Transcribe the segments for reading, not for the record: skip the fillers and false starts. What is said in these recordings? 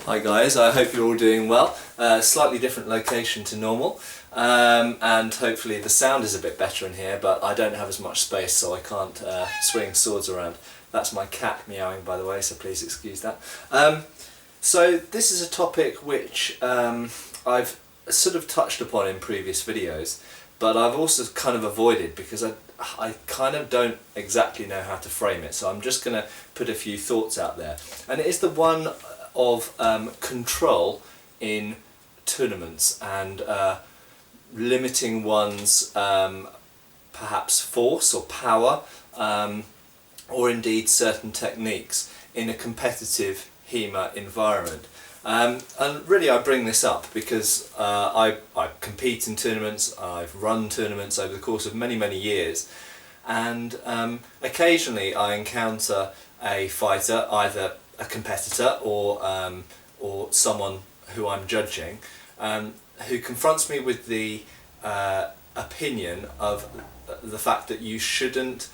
Hi guys, I hope you're all doing well. Slightly different location to normal, and hopefully the sound is a bit better in here, but I don't have as much space, so I can't swing swords around. That's my cat meowing, by the way, so please excuse that. So this is a topic which I've sort of touched upon in previous videos, but I've also kind of avoided because I kind of don't exactly know how to frame it, so I'm just going to put a few thoughts out there. And it is the one of control in tournaments and limiting one's perhaps force or power or indeed certain techniques in a competitive HEMA environment. And really I bring this up because I compete in tournaments, I've run tournaments over the course of many years, and occasionally I encounter a fighter, either a competitor or someone who I'm judging, who confronts me with the opinion of the fact that you shouldn't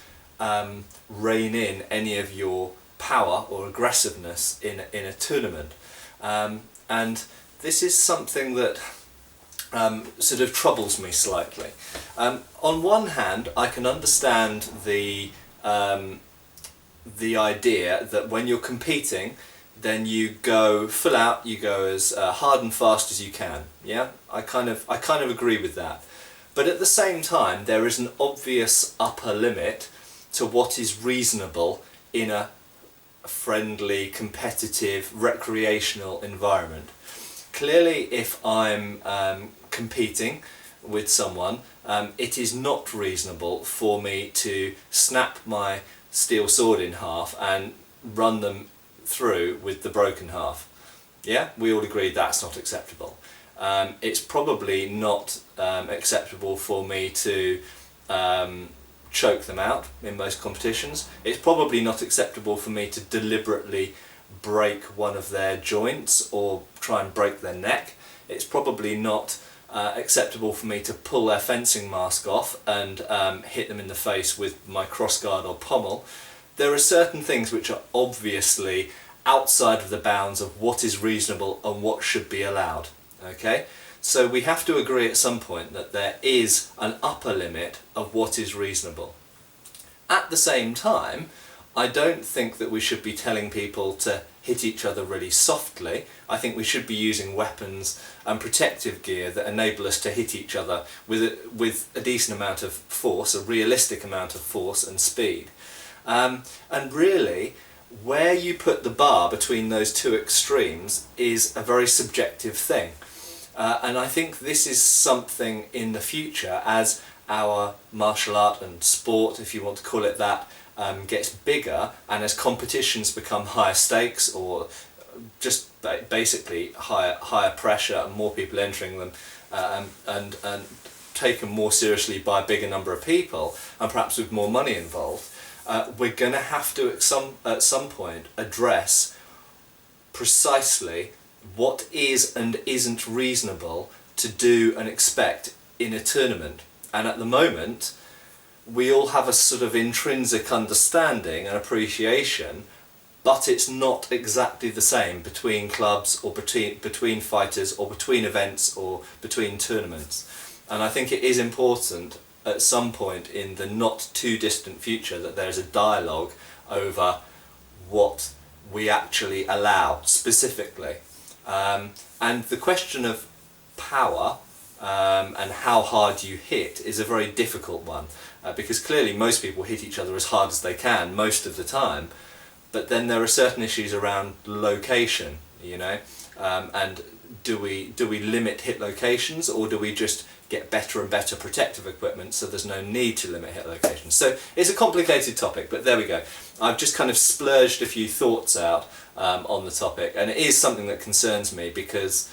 rein in any of your power or aggressiveness in a tournament. And this is something that sort of troubles me slightly. On one hand, I can understand the idea that when you're competing, then you go full out, you go as hard and fast as you can. Yeah, I kind of agree with that. But at the same time, there is an obvious upper limit to what is reasonable in a friendly, competitive, recreational environment. Clearly, if I'm competing with someone, it is not reasonable for me to snap my steel sword in half and run them through with the broken half. Yeah, we all agree that's not acceptable. It's probably not acceptable for me to choke them out in most competitions. It's probably not acceptable for me to deliberately break one of their joints or try and break their neck. It's probably not acceptable for me to pull their fencing mask off and hit them in the face with my crossguard or pommel. There are certain things which are obviously outside of the bounds of what is reasonable and what should be allowed. Okay? So we have to agree at some point that there is an upper limit of what is reasonable. At the same time, I don't think that we should be telling people to hit each other really softly. I think we should be using weapons and protective gear that enable us to hit each other with a decent amount of force, a realistic amount of force and speed. And really, where you put the bar between those two extremes is a very subjective thing. And I think this is something in the future, as our martial art and sport, if you want to call it that, gets bigger, and as competitions become higher stakes or just basically higher pressure and more people entering them, and taken more seriously by a bigger number of people and perhaps with more money involved, we're going to have to at some point address precisely what is and isn't reasonable to do and expect in a tournament. And at the moment, we all have a sort of intrinsic understanding and appreciation, but it's not exactly the same between clubs or between fighters or between events or between tournaments. And I think it is important at some point in the not too distant future that there's a dialogue over what we actually allow specifically. And the question of power and how hard you hit is a very difficult one, because clearly most people hit each other as hard as they can most of the time, but then there are certain issues around location, you know, and do we limit hit locations, or do we just get better and better protective equipment so there's no need to limit hit locations? So it's a complicated topic, but there we go. I've just kind of splurged a few thoughts out on the topic, and it is something that concerns me because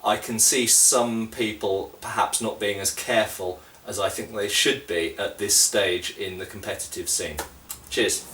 I can see some people perhaps not being as careful as I think they should be at this stage in the competitive scene. Cheers.